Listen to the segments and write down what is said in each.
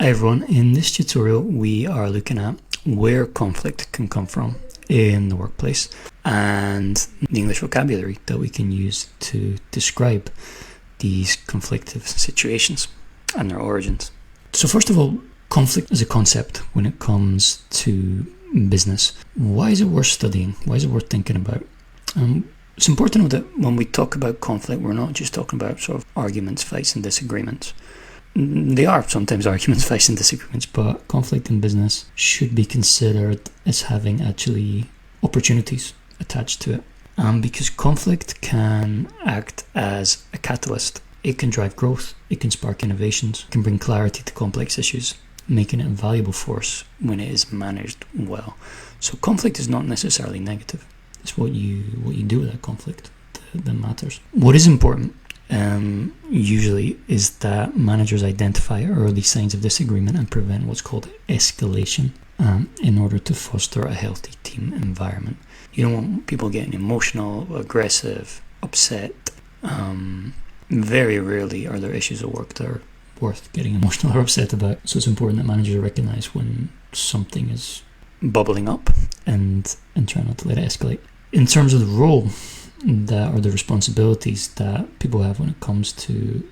Hi everyone, in this tutorial we are looking at where conflict can come from in the workplace and the English vocabulary that we can use to describe these conflictive situations and their origins. So first of all, conflict is a concept when it comes to business. Why is it worth studying? Why is it worth thinking about? It's important to know that when we talk about conflict, we're not just talking about sort of arguments, fights and disagreements. They are sometimes arguments, fights and disagreements, but conflict in business should be considered as having actually opportunities attached to it. Because conflict can act as a catalyst. It can drive growth, it can spark innovations, it can bring clarity to complex issues, making it a valuable force when it is managed well. So conflict is not necessarily negative. It's what you do with that conflict that matters. What is important usually is that managers identify early signs of disagreement and prevent what's called escalation in order to foster a healthy team environment. You don't want people getting emotional, aggressive, upset. Very rarely are there issues at work that are worth getting emotional or upset about. So it's important that managers recognize when something is bubbling up and try not to let it escalate. In terms of the role that or the responsibilities that people have when it comes to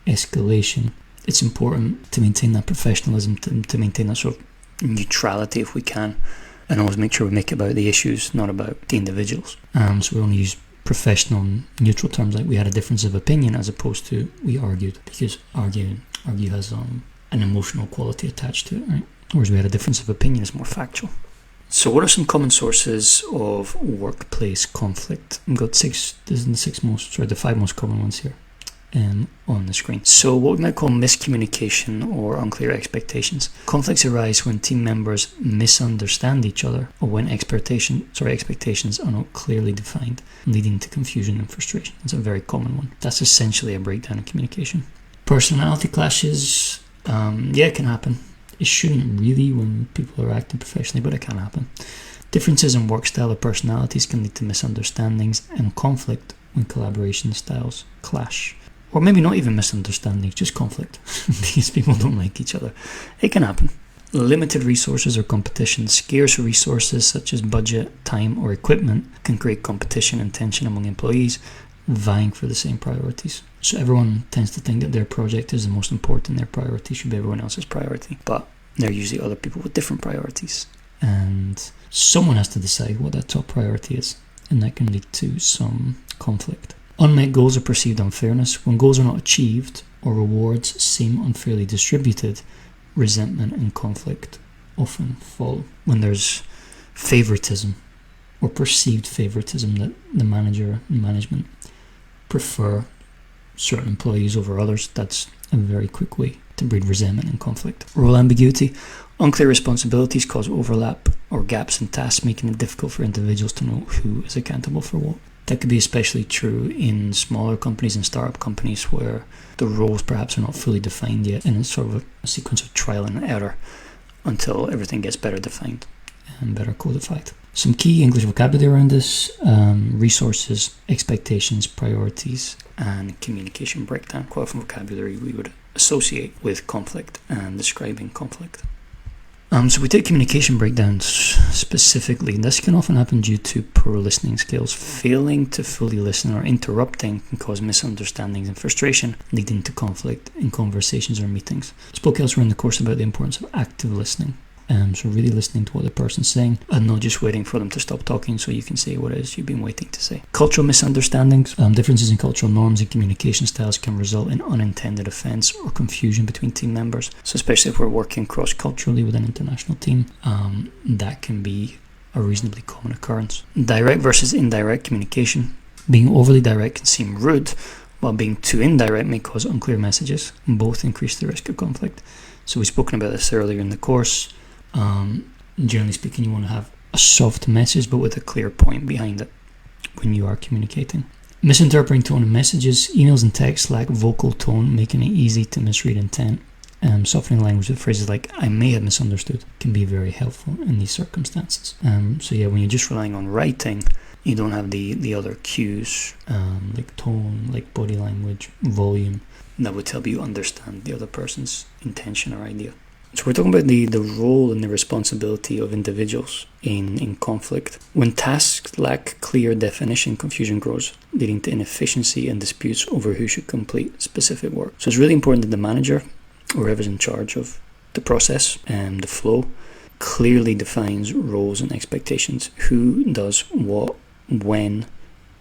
escalation, it's important to maintain that professionalism, to maintain that sort of neutrality if we can, and always make sure we make it about the issues, not about the individuals. So we only use professional and neutral terms like we had a difference of opinion as opposed to we argued, because argue has an emotional quality attached to it, right? Whereas we had a difference of opinion is more factual. So what are some common sources of workplace conflict? I've got the 5 most common ones here on the screen. So what we might call miscommunication or unclear expectations. Conflicts arise when team members misunderstand each other or when expectations are not clearly defined, leading to confusion and frustration. That's a very common one. That's essentially a breakdown in communication. Personality clashes, it can happen. It shouldn't really when people are acting professionally, but it can happen. Differences in work style or personalities can lead to misunderstandings and conflict when collaboration styles clash. Or maybe not even misunderstandings, just conflict, because people don't like each other. It can happen. Limited resources or competition. Scarce resources such as budget, time, or equipment can create competition and tension among employees vying for the same priorities. So everyone tends to think that their project is the most important, their priority should be everyone else's priority, but there are usually other people with different priorities, and someone has to decide what that top priority is, and that can lead to some conflict. Unmet goals or perceived unfairness. When goals are not achieved or rewards seem unfairly distributed, resentment and conflict often follow. When there's favoritism or perceived favoritism, that the manager and management prefer certain employees over others, that's a very quick way to breed resentment and conflict. Role ambiguity. Unclear responsibilities cause overlap or gaps in tasks, making it difficult for individuals to know who is accountable for what. That could be especially true in smaller companies and startup companies where the roles perhaps are not fully defined yet, and it's sort of a sequence of trial and error until everything gets better defined and better codified. Some key English vocabulary around this: resources, expectations, priorities, and communication breakdown. Quite often vocabulary we would associate with conflict and describing conflict. So we take communication breakdowns specifically. This can often happen due to poor listening skills. Failing to fully listen or interrupting can cause misunderstandings and frustration, leading to conflict in conversations or meetings. I spoke elsewhere in the course about the importance of active listening. So really listening to what the person's saying and not just waiting for them to stop talking so you can say what it is you've been waiting to say. Cultural misunderstandings. Differences in cultural norms and communication styles can result in unintended offense or confusion between team members. So especially if we're working cross-culturally with an international team, that can be a reasonably common occurrence. Direct versus indirect communication. Being overly direct can seem rude, while being too indirect may cause unclear messages. Both increase the risk of conflict. So we've spoken about this earlier in the course. Generally speaking, you want to have a soft message but with a clear point behind it when you are communicating. Misinterpreting tone of messages. Emails and texts lack vocal tone, making it easy to misread intent. Softening language with phrases like "I may have misunderstood" can be very helpful in these circumstances. When you're just relying on writing, you don't have the other cues like tone, like body language, volume, that would help you understand the other person's intention or idea. So we're talking about the role and the responsibility of individuals in conflict. When tasks lack clear definition, confusion grows, leading to inefficiency and disputes over who should complete specific work. So it's really important that the manager, or whoever's in charge of the process and the flow, clearly defines roles and expectations. Who does what, when,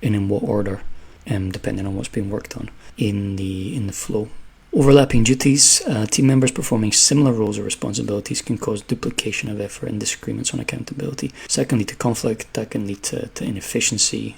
and in what order, depending on what's being worked on in the flow. Overlapping duties, team members performing similar roles or responsibilities can cause duplication of effort and disagreements on accountability. So that can lead to conflict, that can lead to inefficiency,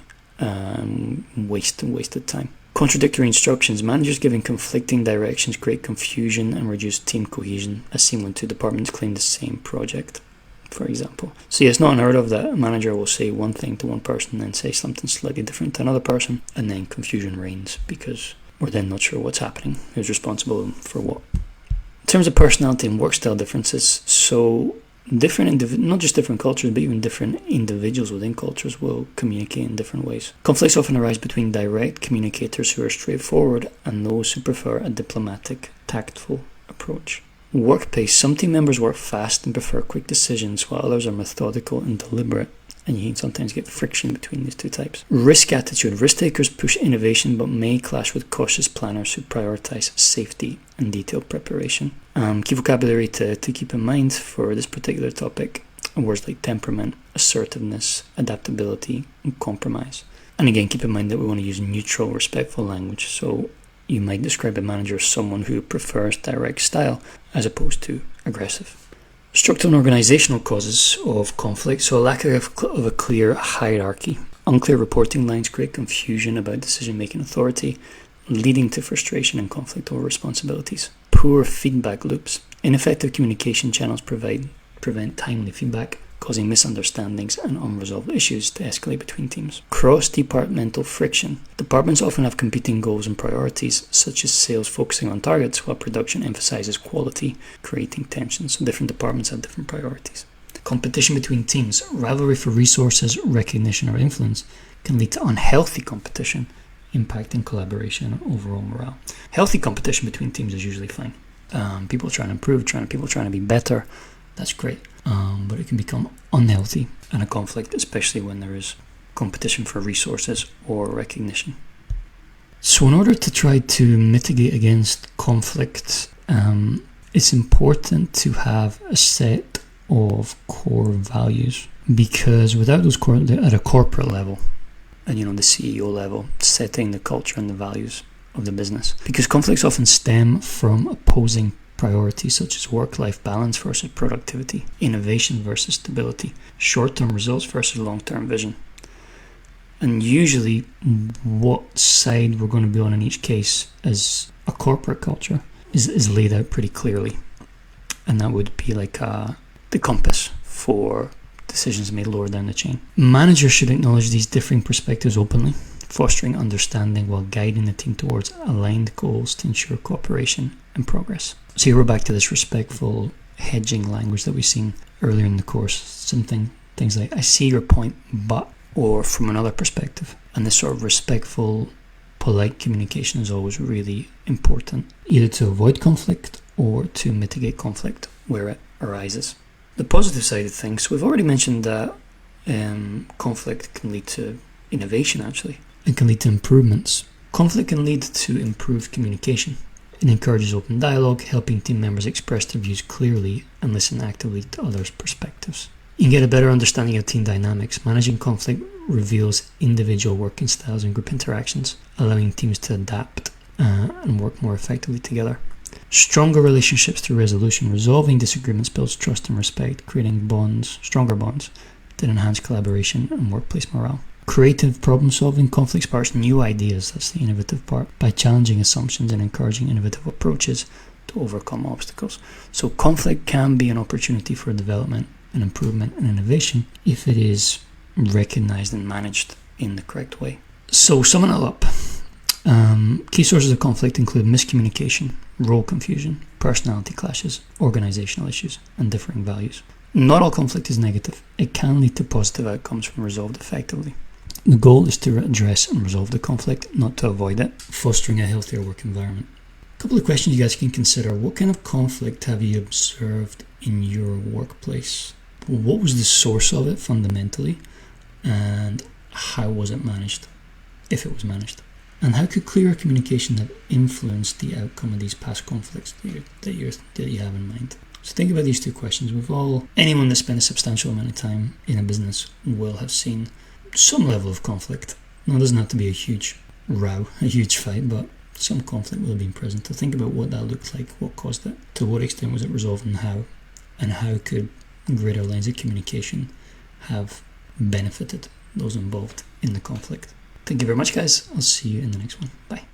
wasted time. Contradictory instructions. Managers giving conflicting directions create confusion and reduce team cohesion, as seen when two departments claim the same project, for example. So yeah, it's not unheard of that a manager will say one thing to one person and then say something slightly different to another person, and then confusion reigns because we're then not sure what's happening, who's responsible for what. In terms of personality and work style differences, so not just different cultures, but even different individuals within cultures will communicate in different ways. Conflicts often arise between direct communicators who are straightforward and those who prefer a diplomatic, tactful approach. Work pace. Some team members work fast and prefer quick decisions, while others are methodical and deliberate, and you can sometimes get friction between these two types. Risk attitude. Risk takers push innovation but may clash with cautious planners who prioritize safety and detailed preparation. Key vocabulary to keep in mind for this particular topic: words like temperament, assertiveness, adaptability, and compromise. And again, keep in mind that we want to use neutral, respectful language, so you might describe a manager as someone who prefers direct style as opposed to aggressive. Structural and organizational causes of conflict. So a lack of a clear hierarchy. Unclear reporting lines create confusion about decision-making authority, leading to frustration and conflict over responsibilities. Poor feedback loops. Ineffective communication channels prevent timely feedback, causing misunderstandings and unresolved issues to escalate between teams. Cross-departmental friction. Departments often have competing goals and priorities, such as sales focusing on targets, while production emphasizes quality, creating tensions. So different departments have different priorities. Competition between teams. Rivalry for resources, recognition, or influence can lead to unhealthy competition, impacting collaboration and overall morale. Healthy competition between teams is usually fine. People trying to improve, people trying to be better. That's great. But it can become unhealthy and a conflict, especially when there is competition for resources or recognition. So in order to try to mitigate against conflict, it's important to have a set of core values, because without those core, at a corporate level and the CEO level, setting the culture and the values of the business, because conflicts often stem from opposing priorities such as work-life balance versus productivity, innovation versus stability, short-term results versus long-term vision. And usually what side we're going to be on in each case as a corporate culture is laid out pretty clearly. And that would be like the compass for decisions made lower down the chain. Managers should acknowledge these differing perspectives openly, fostering understanding while guiding the team towards aligned goals to ensure cooperation and progress. So here we're back to this respectful hedging language that we've seen earlier in the course. Things like, I see your point, but, or from another perspective. And this sort of respectful, polite communication is always really important, either to avoid conflict or to mitigate conflict where it arises. The positive side of things, we've already mentioned that conflict can lead to innovation, actually. It can lead to improvements. Conflict can lead to improved communication. It encourages open dialogue, helping team members express their views clearly and listen actively to others' perspectives. You can get a better understanding of team dynamics. Managing conflict reveals individual working styles and group interactions, allowing teams to adapt and work more effectively together. Stronger relationships through resolution. Resolving disagreements builds trust and respect, creating stronger bonds that enhance collaboration and workplace morale. Creative problem solving. Conflict sparks new ideas, that's the innovative part, by challenging assumptions and encouraging innovative approaches to overcome obstacles. So conflict can be an opportunity for development and improvement and innovation if it is recognized and managed in the correct way. So summing it up, key sources of conflict include miscommunication, role confusion, personality clashes, organizational issues, and differing values. Not all conflict is negative. It can lead to positive outcomes when resolved effectively. The goal is to address and resolve the conflict, not to avoid it, fostering a healthier work environment. couple of questions you guys can consider. What kind of conflict have you observed in your workplace? What was the source of it fundamentally? And how was it managed, if it was managed? And how could clearer communication have influenced the outcome of these past conflicts that you have in mind? So think about these two questions. Anyone that spent a substantial amount of time in a business will have seen some level of conflict. Now, it doesn't have to be a huge row, a huge fight, but some conflict will have been present. To think about what that looked like, what caused it, to what extent was it resolved, and how could greater lines of communication have benefited those involved in the conflict. Thank you very much, guys. I'll see you in the next one. Bye.